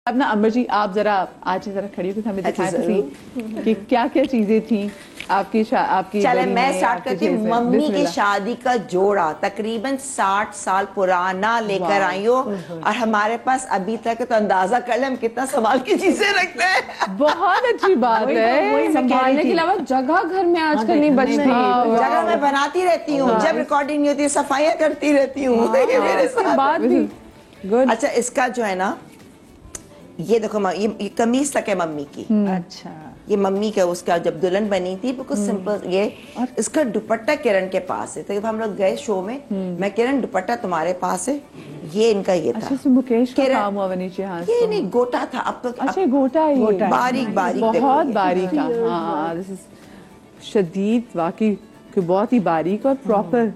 اب نا امبر جی آپ ذرا آج ذرا کھڑی ہو کے ہمیں دکھائیں کہ کیا کیا چیزیں تھیں آپ کی چلے میں سٹارٹ کرتی ہوں. ممی کی شادی کا جوڑا تقریباً 60 سال پرانا لے کر آئی ہو, اور ہمارے پاس ابھی تک تو اندازہ کر لیں ہم کتنا سنبھال کی چیزیں رکھتے ہیں. بہت اچھی بات ہے. سنبھالنے کے علاوہ جگہ گھر میں آج کل نہیں بچتی. جگہ میں بناتی رہتی ہوں, جب ریکارڈنگ نہیں ہوتی صفائیاں کرتی رہتی ہوں. اچھا اس کا جو ہے نا یہ دیکھو یہ قمیص تک ہے ممی کی. اچھا یہ ممی کا اس کا جب دلہن بنی تھی بالکل سمپل. یہ اس کا دوپٹہ کرن کے پاس ہے. تو جب ہم لوگ گئے شو میں میں کرن دوپٹہ تمہارے پاس ہے, یہ ان کا یہ تھا. مکیش کا کام ہوا نیچے ہاتھ یہ نہیں گوٹا تھا. اب تو اچھا گوٹا ہے, باریک باریک بہت باریک. ہاں شدید واقعی بہت ہی باریک اور پراپر.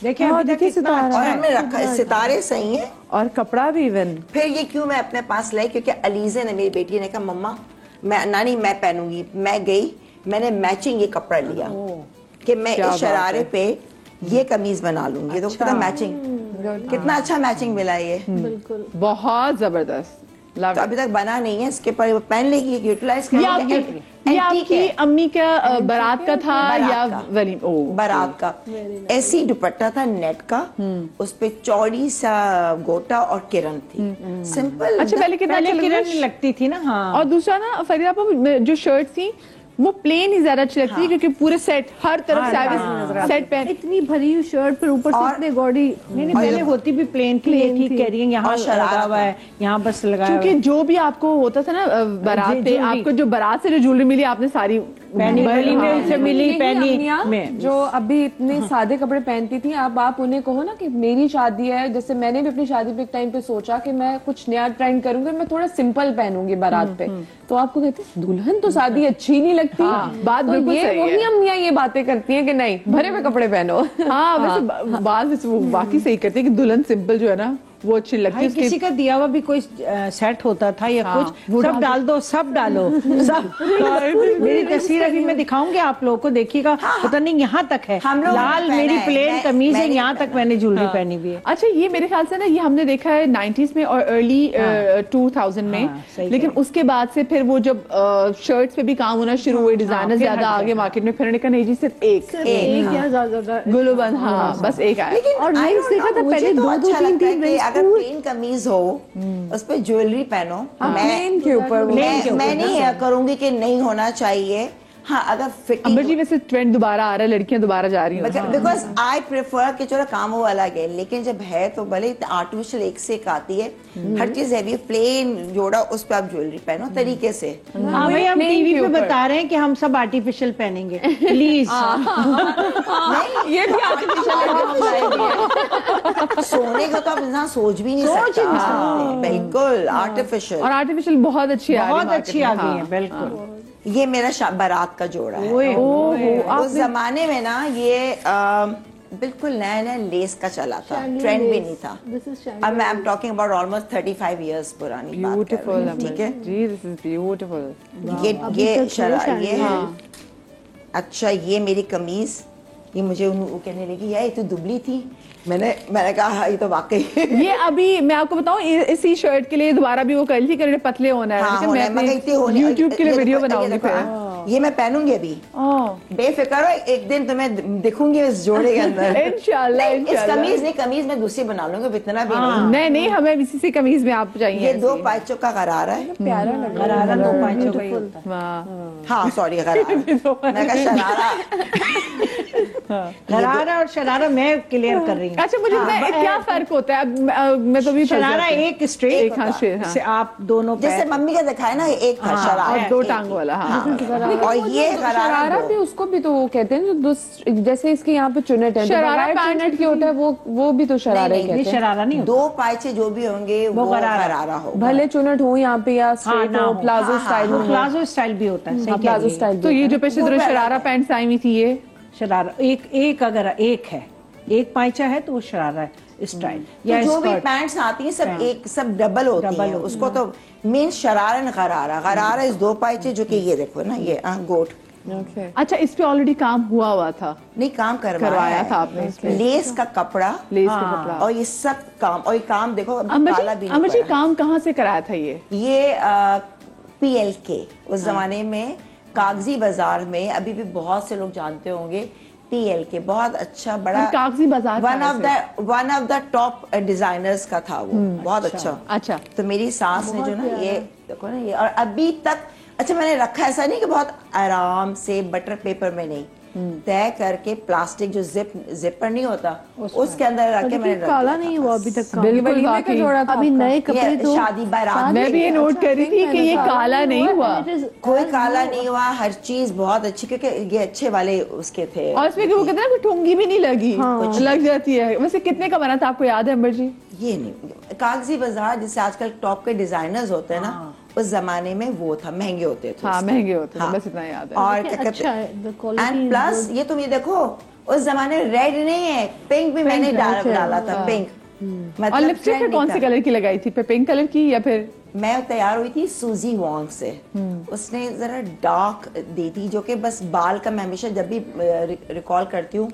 دیکھیں اور ہم نے رکھا ستارے صحیح ہیں اور کپڑا بھی ایون. پھر یہ کیوں میں اپنے پاس لائی کیونکہ علیزہ نے میری بیٹی نے کہا مما میں نانی میں پہنوں گی. میں گئی میں نے میچنگ یہ کپڑا لیا کہ میں اس شرارے پہ یہ قمیض بنا لوں گی. تو کتنا میچنگ, کتنا اچھا میچنگ ملا یہ, بہت زبردست. تو ابھی تک بنا نہیں ہے, اس کے پر پہن لے گی یوٹیلائز کر لیں. یہ آپ کی امی کا برات کا تھا یا برات کا؟ ایسی دوپٹہ تھا نیٹ کا, اس پہ چوڑی سا گوٹا اور کرن تھی سمپل. اچھا پہلے کرن لگتی تھی نا. ہاں اور دوسرا نا فریدہ آپ جو شرٹ تھی وہ پلین ہی زیادہ اچھی لگتی ہے کیونکہ پورے سیٹ ہر طرف سیٹ پہن. اتنی بھری ہوئی شرٹ پر اوپر سے اتنے گوڑی. نہیں پہلے ہوتی بھی پلین تھی, ٹھیک کہہ رہی ہیں. یہاں لگا ہوا ہے, یہاں بس لگا ہے. کیونکہ جو بھی آپ کو ہوتا تھا نا بارات پہ, آپ کو جو بارات سے جو جیولری ملی آپ نے ساری جو ابھی اتنے سادے کپڑے پہنتی تھی, اب آپ انہیں کہو نا کہ میری شادی ہے, جیسے میں نے بھی اپنی شادی پہ ایک ٹائم پہ سوچا کہ میں کچھ نیا ٹرینڈ کروں گی, میں تھوڑا سمپل پہنوں گی بارات پہ. تو آپ کو کہتے دلہن تو شادی اچھی نہیں لگتی. بات بالکل صحیح ہے. وہی امیاں یہ باتیں کرتی ہیں کہ نہیں بھرے ہوئے کپڑے پہنو. ہاں ویسے بات واقعی صحیح کرتی ہے کہ دلہن سمپل جو ہے نا وہ اچھی لگتی ہے. کسی کا دیا ہوا بھی کوئی سیٹ ہوتا تھا یا کچھ, سب ڈال دو, سب ڈالو. میری تصویر ابھی میں دکھاؤں گی آپ لوگوں کو, دیکھیے گا. پتہ نہیں یہاں تک ہے لال میری پلین قمیض ہے, یہاں تک میں نے جولری پہنی بھی ہے. اچھا یہ میرے خیال سے نا یہ ہم نے دیکھا ہے 90s میں اور ارلی 2000 میں, لیکن اس کے بعد سے پھر وہ جب شرٹس پہ بھی کام ہونا شروع ہوئے, ڈیزائنر زیادہ آگے مارکیٹ میں, پھر نے کہا نہیں جی صرف ایک گلو بند. ہاں بس ایک آیا. اور نہیں دیکھا تھا پہلے 2-3 اگر پلین قمیض ہو اس پہ جویلری پہنو. میں نہیں کروں گی کہ نہیں ہونا چاہیے. ہاں اگر امبر جی ویسے ٹرینڈ دوبارہ آ رہا ہے, لڑکیاں دوبارہ جا رہی ہیں بیکاز آئی پریفر کہ چلو کام وہ الگ ہے, لیکن جب ہے تو بھلے آرٹیفیشل ایک سے ایک آتی ہے, ہر چیز ہیوی پلین جوڑا اس پہ آپ جویلری پہنو طریقے سے. ہاں بھائی ہم ٹی وی پہ بتا رہے ہیں کہ ہم سب آرٹیفیشل پہنیں گے پلیز. یہ بھی آرٹیفیشل سونے کا تو آپ انسان سوچ بھی نہیں سکتا. بالکل آرٹیفیشل, اور آرٹیفیشل بہت اچھی آ گئی ہے. بالکل یہ میرا بارات کا جوڑا ہے. اس زمانے میں نا یہ بالکل نیا نیا لیس کا چلا تھا, ٹرینڈ بھی نہیں تھا. اب میں am talking about almost 35 years پرانی بات کر رہی ہوں. ٹھیک ہے جی, دس از بیوٹیفل. یہ ہے. اچھا یہ میری قمیض, یہ مجھے کہنے لگی یار یہ تو دبلی تھی. میں نے کہا یہ تو واقعی یہ ابھی میں آپ کو بتاؤں اسی شرٹ کے لیے دوبارہ بھی وہ کر لی کہ پتلے ہونا ہے. میں یوٹیوب کے لیے ویڈیو بناؤں گی. یہ میں پہنوں گی ابھی, بے فکر ہو, ایک دن تمہیں دکھوں گی اس جوڑے کے اندر انشاءاللہ. قمیض میں دوسری بنا لوں گی, اتنا بھی نہیں ہمیں اسی سے قمیض میں آپ چاہیے. یہ 2 پائچوں کا غرارہ ہے. پیارا لگ رہا غرارہ 2 پائچوں کا ہی ہوتا ہے. ہاں سوری غرارہ, میں کہا غرارہ اور شرارہ میں کلیئر کر رہی ہوں. اچھا مجھے کیا فرق ہوتا ہے؟ میں تو بھی شرارہ ایک اسٹریٹ سے آپ دونوں جیسے ممی کا دکھایا نا, ایک تھا شرارہ 2 ٹانگوں والا. اور یہ شرارہ بھی اس کو بھی تو وہ کہتے ہیں جیسے اس کے یہاں پہ چنٹ ہے, شرارہ چنٹ کی ہوتا ہے وہ بھی تو شرارہ کہتے ہیں. شرارہ نہیں, 2 پائچے جو بھی ہوں گے وہ غرارہ ہو. بھلے چنٹ ہو یہاں پہ یا اسٹریٹ ہو, پلازو اسٹائل ہو. پلازو اسٹائل بھی ہوتا ہے. Palazzo style. تو یہ جو پیچھے شرارہ پینٹس آئی ہوئی تھی, یہ شرارہ ایک اگر ایک ہے, ایک پائچہ ہے تو وہ شرارہ ہے اسٹائل. یا جو بھی پینٹس آتی ہیں سب ڈبل ہوتی ہیں. اس کو تو مین شرارہ غرارہ. غرارہ اس 2 پائچے جو کہ یہ دیکھو نا, یہ گوٹ अच्छा, इस पे ऑलरेडी काम हुआ था? नहीं, काम करवाया था आपने इस पे? लेस का कपड़ा, लेस का कपड़ा और ये सब काम, और ये काम देखो काला भी नहीं अमर जी, पड़ा। काम कहाँ से कराया था ये? PLK उस जमाने में कागजी बाजार में, अभी भी बहुत से लोग जानते होंगे, PLK बहुत अच्छा बड़ा कागजी बाजार one of the top designers का था वो, बहुत अच्छा। अच्छा, तो मेरी सास ने जो ना ये देखो ना, ये और अभी तक अच्छा मैंने रखा, ऐसा नहीं कि बहुत आराम से बटर पेपर में नहीं, तय करके प्लास्टिक जो जिपर नहीं होता उसके अंदर रख के मैंने काला नहीं हुआ अभी तक। बिल्कुल बाकी अभी नए कपड़े तो शादी बारात मैं भी ये नोट कर रही थी कि ये काला नहीं हुआ, कोई काला नहीं हुआ, हर चीज बहुत अच्छी, क्योंकि ये अच्छे वाले उसके थे। और इसमें वो कहते हैं ना ठुंगी भी नहीं लगी, लग जाती है। वैसे कितने का बना था, आपको याद है अमर जी? ये नहीं, कागजी बाजार जिससे आजकल टॉप के डिजाइनर्स होते हैं ना, उस जमाने में वो था, महंगे होते थे। हाँ, महंगे होते थे, बस इतना याद है। और क्या कहते हैं, एंड प्लस ये तुम ये देखो, उस जमाने में रेड नहीं है, पिंक भी मैंने डाला था, पिंक। और लिपस्टिक फिर कौन सी कलर की लगाई थी? पिंक कलर की या फिर? मैं तैयार हुई थी सूजी वॉन्ग से, उसने जरा डार्क दी थी, जो कि बस बाल का, मैं हमेशा जब भी रिकॉल करती हूँ,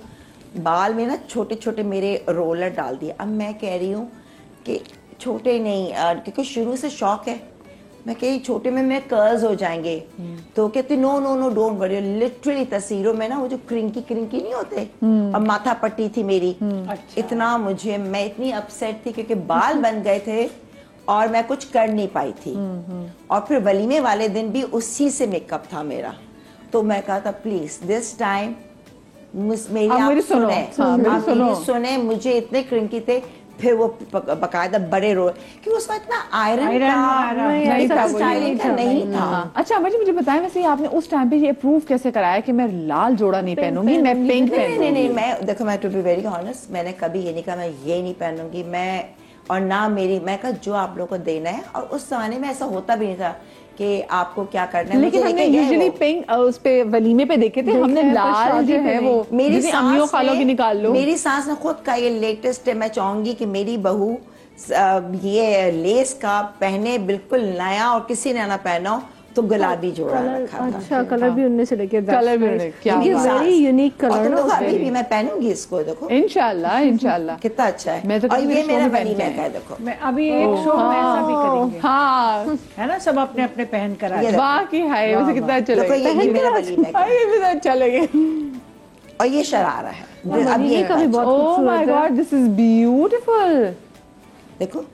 बाल में ना छोटे छोटे मेरे रोलर डाल दिए। अब मैं कह रही हूँ कि छोटे नहीं, क्योंकि शुरू से शौक है, मैं कही छोटे में मेरे कर्ल्स हो जाएंगे, तो कहती no no no don't worry. Literally तस्वीरों में ना वो जो क्रिंकी नहीं होते, और माथा पट्टी थी मेरी, इतना मुझे, मैं इतनी अपसेट थी क्योंकि बाल बन गए थे और मैं कुछ कर नहीं पाई थी। और फिर वलीमे वाले दिन भी उसी से मेकअप था मेरा, तो मैं कहा था प्लीज दिस टाइम मेरी आप सुने, मुझे इतने क्रिंकी थे। फिर वो बकायदा बड़े रोल, क्योंकि उसमें इतना आयरन नहीं था। अच्छा अमर जी, मुझे बताएं, वैसे आपने उस टाइम पे ये प्रूव कैसे कराया कि मैं लाल जोड़ा नहीं पहनूंगी, मैं पिंक पहनूंगी? नहीं, मैं देखो, मैं टू बी वेरी ऑनेस्ट, मैंने कभी ये नहीं कहा मैं ये नहीं पहनूंगी, मैं और ना मेरी, मैं कहा जो आप लोगों को देना है। और उस जमाने में ऐसा होता भी नहीं था कि आपको क्या करना है। लेकिन हमने यूजुअली पिंक उस पे वलीमे पे देखे थे, हमने लाल जो है वो मेरी अम्मियों खालों की निकाल लो। मेरी सास ने खुद का ये लेटेस्ट है, मैं चाहूंगी कि मेरी बहू ये लेस का पहने, बिल्कुल नया, और किसी ने ना पहना हो तो गुलाबी जोड़ा रखा था। अच्छा, कलर भी उनने सेलेक्ट किया, कलर भी क्या वेरी यूनिक कलर। अभी भी मैं पहनूंगी इसको, देखो इंशाल्लाह कितना अच्छा है। मैं तो और ये मेरा वलीमा का है, देखो मैं अभी एक शो में ऐसा भी करेंगे, हाँ है ना, सब अपने अपने पहन कर आए। बाकी है, वैसे कितना अच्छा देखो, लगेगा, ये मेरा वलीमा का है। ये भी अच्छा लगे। और ये शरारा है, अब ये का भी बहुत oh my God, this is beautiful. देखो,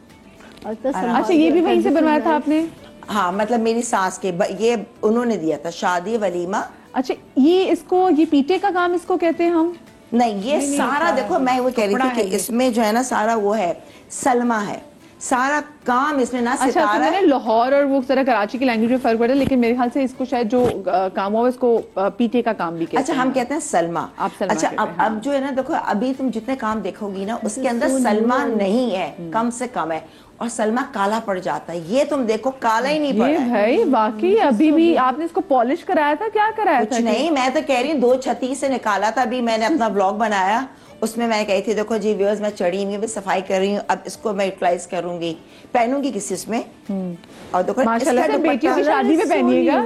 अच्छा ये भी वहीं से बनवाया था आपने? हाँ, मतलब मेरी सास के ये उन्होंने दिया था, शादी वलीमा। अच्छा, ये इसको, ये पीटे का काम इसको कहते हैं हम? नहीं, ये सारा देखो, मैं वो कह रही थी कि इसमें जो है ना सारा वो है, सलमा है, सारा काम इसमें ना सितारा। अच्छा, तो मैंने लाहौर और वो जरा कराची की लैंग्वेज में फर्क पड़ा, लेकिन मेरे ख्याल से इसको शायद जो काम हुआ इसको पीटे का काम भी कहते हैं। अच्छा, हम कहते हैं सलमा। अच्छा, अब जो है ना, देखो अभी तुम जितने काम देखोगी ना, उसके अंदर सलमा नहीं है, कम से कम है, और सलमा काला पड़ जाता है। ये तुम देखो, काला ही नहीं पड़ा है भाई। बाकी अभी भी आपने इसको पॉलिश कराया था, क्या कराया था? कुछ नहीं, मैं तो कह रही हूँ 2 से निकाला था। अभी मैंने अपना ब्लॉग बनाया, उसमें मैं कही थी देखो जी व्यूअर्स, मैं चढ़ी हुई हूँ, सफाई कर रही हूँ, अब इसको मैं यूटिलाइज करूंगी, पहनूंगी किसी इसमें। और देखो माशाल्लाह से बेटियों की शादी में पहनिएगा।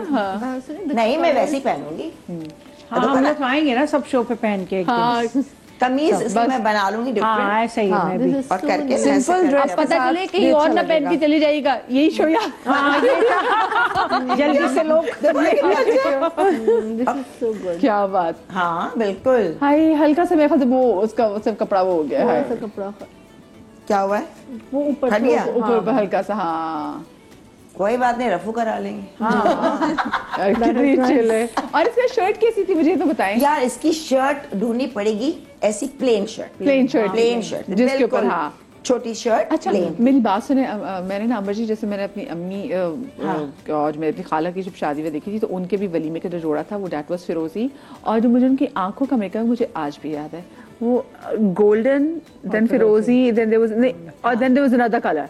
नहीं, मैं वैसे ही पहनूंगी। हम लोग आएंगे ना सब शो पे पहन के, कमीज इसमें मैं बना लूंगी डिफरेंट, ऐसा ही मैं भी, और करके सिंपल ड्रेस, पता चले कहीं और ना पहन के चली जाएगा, यही शो या जल्दी से लोग। क्या बात। हाँ बिल्कुल। हाय, हल्का सा मेरे ख्याल से वो उसका सब कपड़ा वो हो गया है, कपड़ा क्या हुआ है, वो ऊपर हट गया, ऊपर हल्का सा। हाँ कोई बात नहीं, रफू करा लेंगे। कितनी चिल है। और इसका शर्ट कैसी थी, मुझे तो बताएं यार। इसकी शर्ट ढूंढनी पड़ेगी, ऐसी प्लेन शर्ट, जिसके ऊपर हाँ छोटी शर्ट। अच्छा मेरी बात सुने, मैंने ना अमर जी, जैसे मैंने अपनी अम्मी और मेरी अपनी खाला की जब शादी में देखी थी, तो उनके भी वलीमे का जो जोड़ा था वो डेट वाज फिरोजी, और जो मुझे उनकी आंखों का मेकअप मुझे आज भी याद है, वो गोल्डन, देन फिरोजी, देन देयर वाज नहीं, और then there was another colour.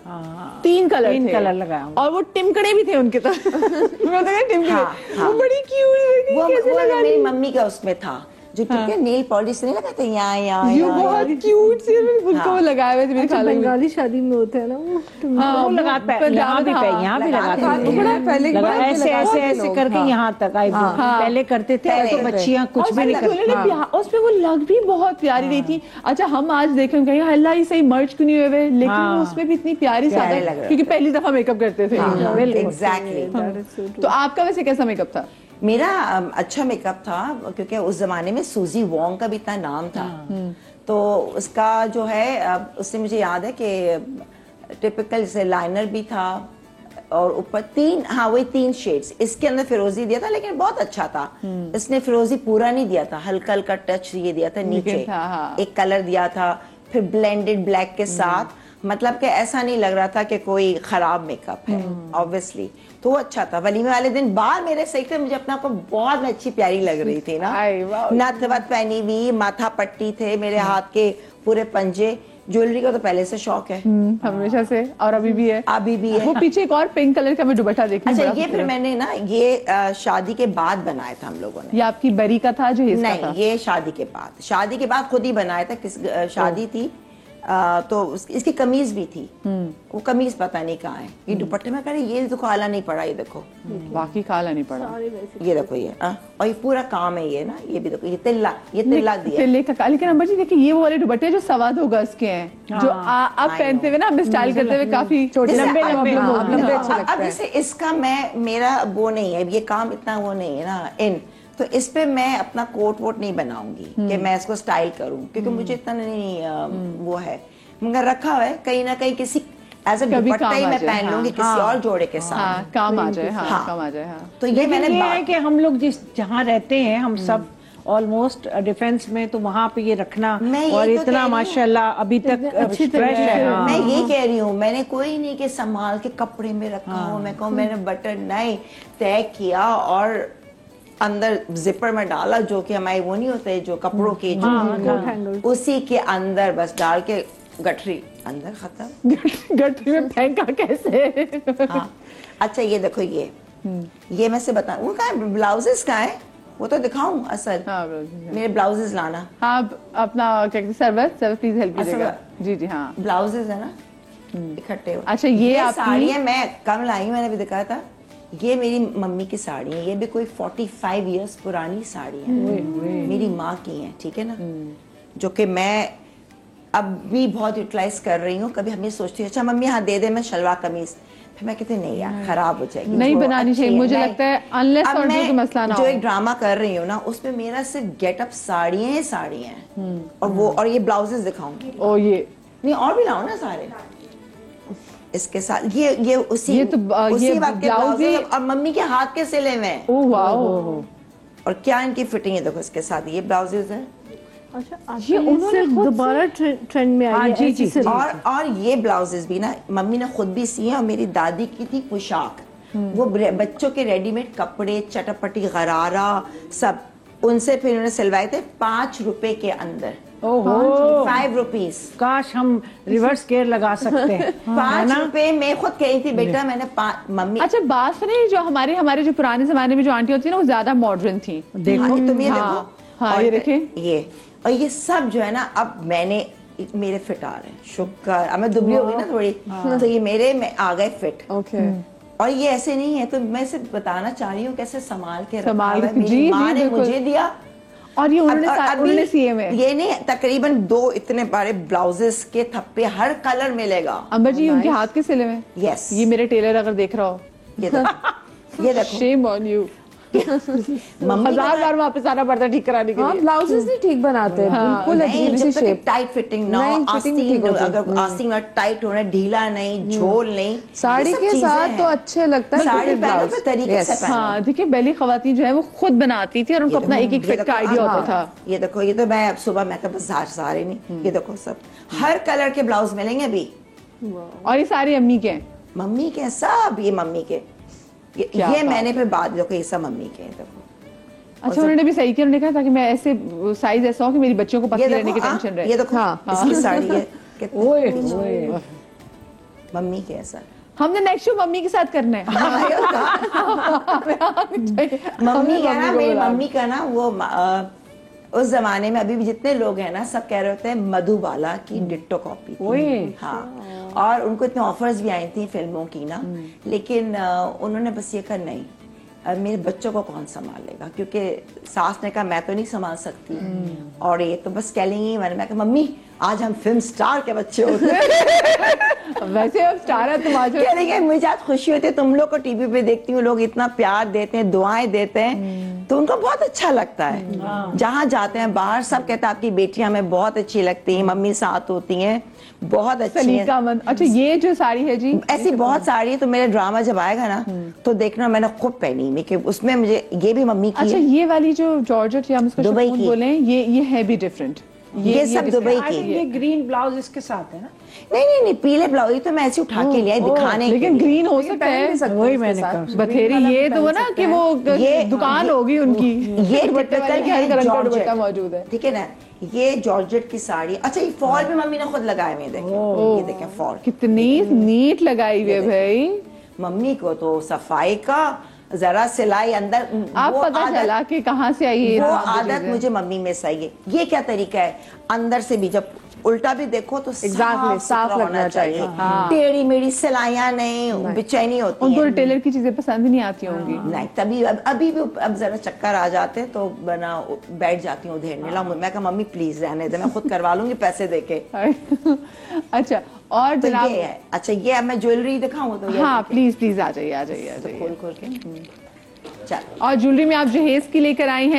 तीन कलर लगाया, और वो टिमकड़े भी थे उनके तो। मैं तो टिमकड़े, वो बड़ी क्यूट, वो मेरी मम्मी का उसमें था, जो ठीक है नेल पॉलिश नहीं लगाते यहाँ ये बहुत क्यूट सी उनको वो लगाए हुए थे मेरे ख्याल में। बंगाली शादी में होता है ना वो, हाँ, वो लगाते हैं, यहाँ भी यहाँ भी लगाते हैं, ऐसे ऐसे ऐसे करके यहाँ तक आईब्रो पहले करते थे, तो बच्चियाँ कुछ भी नहीं करती, उसमें वो लग भी बहुत प्यारी रही थी। अच्छा हम आज देख रहे हैं अल्लाह ये सही मर्ज क्यों नहीं हुए, लेकिन उसमें भी इतनी प्यारी सा क्योंकि पहली दफा मेकअप करते थे। एग्जैक्टली। तो आपका वैसे कैसा मेकअप था? मेरा अच्छा मेकअप था क्योंकि उस जमाने में सूजी वोंग का भी इतना नाम था, तो उसका जो है उससे मुझे याद है कि टिपिकल जैसे लाइनर भी था और ऊपर वही 3 शेड्स, इसके अंदर फिरोजी दिया था लेकिन बहुत अच्छा था। इसने फिरोजी पूरा नहीं दिया था, हल्का हल्का टच ये दिया था नीचे, एक कलर दिया था, फिर ब्लेंडेड ब्लैक के साथ, मतलब कि ऐसा नहीं लग रहा था कि कोई खराब मेकअप है ऑब्वियसली। तो अच्छा था। वलीमे वाले दिन बाल मेरे सही थे, मुझे अपना को बहुत अच्छी प्यारी लग रही थी ना, नथ वथ पहनी हुई, माथा पट्टी थे, मेरे हाथ के पूरे पंजे। ज्वेलरी का तो पहले से शौक है, हमेशा से, और अभी भी है। अभी भी है। वो पीछे एक और पिंक कलर का मैं दुपट्टा देखी। अच्छा ये फिर मैंने ना ये शादी के बाद बनाया था हम लोगों ने। ये आपकी बरी का था जो नहीं, ये शादी के बाद खुद ही बनाया था। किस शादी थी तो इसकी कमीज भी थी, वो कमीज पता नहीं कहाँ है। ये दुपट्टे में करे ये तो काला नहीं पड़ा, ये देखो बाकी काला नहीं पड़ा, ये देखो ये और ये पूरा काम है ये ना, ये भी देखो ये तिल्ला दिया तिल्ले का। लेकिन अम्बर जी देखिए ये वो वाले दुपट्टे जो 2.25 गज के हैं, जो आप पहनते हुए ना, हम स्टाइल करते हुए काफी लंबे अब जैसे इसका मेरा वो नहीं है, ये काम इतना वो नहीं है ना तो इस पे मैं अपना कोट वोट नहीं बनाऊंगी कि मैं इसको स्टाइल करूं, क्योंकि मुझे इतना नहीं वो है, मगर रखा हुआ है कहीं ना कहीं किसी एज ए दुपट्टा ही मैं पहन लूंगी किसी और जोड़े के साथ, काम आ जाए। काम आ जाए। तो ये मैंने है कि हम लोग जहाँ रहते हैं हम सब ऑलमोस्ट डिफेंस में, तो वहाँ पे ये रखना और इतना माशाल्लाह अभी तक फ्रेश है। मैं ये कह रही हूँ, मैंने कोई नहीं कि संभाल के कपड़े में रखा हो, मैं कहूँ मैंने बटन नहीं तय किया और अंदर जिपर में डाला, जो कि हमारे वो नहीं होते जो कपड़ों के जो उसी के अंदर बस डाल के गठरी अंदर खत्म। गठरी में फेंका कैसे? अच्छा ये देखो ये मैं से बताऊं, वो कहाँ है ब्लाउजेस कहाँ है, वो तो दिखाऊं असल। मेरे ब्लाउजेस लाना। हाँ अपना क्या कहते सरवत प्लीज हेल्प कीजिएगा। जी हाँ ब्लाउजेस है ना इकट्ठे। अच्छा ये साड़ियाँ मैं कम लाई, मैंने भी दिखाया था। ये मेरी मम्मी की साड़ी है, ये भी कोई 45 इयर्स पुरानी साड़ी है, मेरी माँ की है, ठीक है ना, जो कि मैं अब भी बहुत यूटिलाइज कर रही हूँ। कभी हमें सोचती हूँ अच्छा मम्मी हाँ दे दे मैं शलवार कमीज, फिर मैं कहती नहीं यार खराब हो जाएगी, नहीं बनानी चाहिए, मुझे लगता है अनलेस और जो मसला ना हो। जो एक ड्रामा कर रही हूँ ना उसमें मेरा सिर्फ गेटअप साड़ियाँ हैं और ये ब्लाउजेस दिखाऊंगी। ओ ये नहीं और भी लाओ ना सारे इसके साथ, ये उसी ब्लाउज और मम्मी के हाथ के सिले हुए हैं। Oh wow. और क्या इनकी फिटिंग है देखो, इसके साथ ये ब्लाउजेस है। अच्छा ये उन्होंने दोबारा ट्रेंड में आई है। जी और ये ब्लाउजेस भी ना मम्मी ने खुद भी सी है और मेरी दादी की थी पोशाक, वो बच्चों के रेडीमेड कपड़े चटपटी गरारा सब, उनसे फिर उन्होंने सिलवाए थे 5 रुपए के अंदर। 5 रुपीज। काश हम रिवर्स केयर लगा सकते हैं। 5 रुपए में खुद कही थी बेटा मैंने मम्मी। अच्छा बात सुनिए, जो हमारे जो पुराने जमाने में जो आंटी होती है ना वो ज्यादा मॉडर्न थी। देखो तुम ये देखो, हाँ ये देखिए ये और ये सब जो है ना अब मेरे फिट आ रहे हैं, शुक्र अब मैं दुबली हो गई ना थोड़ी, तो ये मेरे में आ गए फिट। और ये ऐसे नहीं है, तो मैं सिर्फ बताना चाह रही हूँ कैसे संभाल के रखा है। मेरी माँ ने मुझे दिया और ये उन्होंने सीए में ये नहीं तकरीबन 2 इतने बड़े ब्लाउजेस के थप्पे हर कलर मिलेगा। अंबर जी उनके हाथ के सिले में। यस ये मेरे टेलर अगर देख रहा हो ये देखो शेम ऑन यू। 1000 बार वापस आना पड़ता है ठीक कराने के लिए। ब्लाउजेस नहीं ठीक बनाते हैं, बिल्कुल अजीब सी शेप, टाइट फिटिंग ना, आस्तीन अगर आस्तीन टाइट होना, ढीला नहीं, झोल नहीं, साड़ी के साथ तो अच्छे लगता है साड़ी पहनो पे तरीके से पहनो। हाँ देखिए पहली खवातीन जो है वो खुद बनाती थी और उनको अपना एक फिट का आइडिया होता था। ये देखो ये तो मैं अब सुबह मैं तो बाजार से आ रही नहीं, ये देखो सब हर कलर के ब्लाउज मिलेंगे अभी, और ये सारे अम्मी के हैं, मम्मी के सब, ये मम्मी के ये मैंने फिर बाद देखो ये सब मम्मी के देखो। अच्छा उन्होंने भी सही किया, उन्होंने कहा ताकि मैं ऐसे साइज ऐसा हो कि मेरी बच्चों को पतली रहने की टेंशन रहे। ये देखो इसकी साड़ी है मम्मी के ऐसा। हमने नेक्स्ट शो मम्मी के साथ करना है। मम्मी का ना, मेरी मम्मी का ना वो उस जमाने में अभी भी जितने लोग हैं ना सब कह रहे होते हैं मधुबाला की डिट्टो कॉपी थी। हाँ, और उनको इतने ऑफर्स भी आई थी फिल्मों की ना, लेकिन उन्होंने बस ये कहा नहीं, मेरे बच्चों को कौन संभालेगा, क्योंकि सास ने कहा मैं तो नहीं संभाल सकती, और ये तो बस कहेंगी। मैं कहा मम्मी आज हम फिल्म स्टार के बच्चे होते हैं। वैसे अब स्टार है तुम आज। कह रही है मुझे आज खुशी होती है, तुम लोग को टीवी पे देखती हूँ, लोग इतना प्यार देते हैं, दुआएं देते हैं, तो उनको बहुत अच्छा लगता है। जहाँ जाते हैं बाहर सब कहते हैं आपकी बेटियां हमें बहुत अच्छी लगती हैं, मम्मी साथ होती हैं, बहुत अच्छी है। अच्छा ये जो साड़ी है जी, ऐसी बहुत साड़ी है, तो मेरा ड्रामा जब आएगा ना तो देखना, मैंने खूब पहनी है कि उसमें मुझे ये भी मम्मी की। अच्छा ये वाली जो जॉर्जेट या हम इसको दुबई शिफॉन की बोले, ये है भी डिफरेंट। ये सब दुबई की। ये ग्रीन ब्लाउज इसके साथ है ना? नहीं पीले ब्लाउज, ये तो मैं ऐसे उठा के लिया दिखाने के लेकिन लिए। ग्रीन हो सकता है, वही मैंने कहा। बथेरी ये तो वो ना कि वो ये दुकान होगी उनकी, ये दुपट्टे वाली के हर रंग का दुपट्टा मौजूद है। ठीक है ना, ये जॉर्जेट की साड़ी। अच्छा ये फॉल भी मम्मी ने खुद लगाए हुए, देखें ये देखें फॉल कितनी नीट लगाई हुई है भाई। मम्मी को तो सफाई का जरा सिलाई अंदर, आप पता चला कि कहाँ से आई है वो आदत मुझे मम्मी में सही है। ये क्या तरीका है, अंदर से भी जब उल्टा भी देखो तो साफ लगना चाहिए। टेढ़ी मेढ़ी सिलाइयाँ नहीं, बेचैनी होती है। उनको टेलर की चीजें पसंद नहीं आती होंगी। नहीं तभी अभी भी अब जरा चक्कर आ जाते तो बना बैठ जाती हूँ उधेड़ने ला। मैं कहा मम्मी प्लीज रहने दे, मैं खुद करवा लूंगी पैसे देके। अच्छा और तो जनाब, ये है। अच्छा ये अब मैं ज्वेलरी दिखाऊं तो? हाँ प्लीज प्लीज आ जाइए आ जाइए आ जाइए। खोल खोल के चल। और ज्वेलरी में आप जहेज की लेकर आई हैं।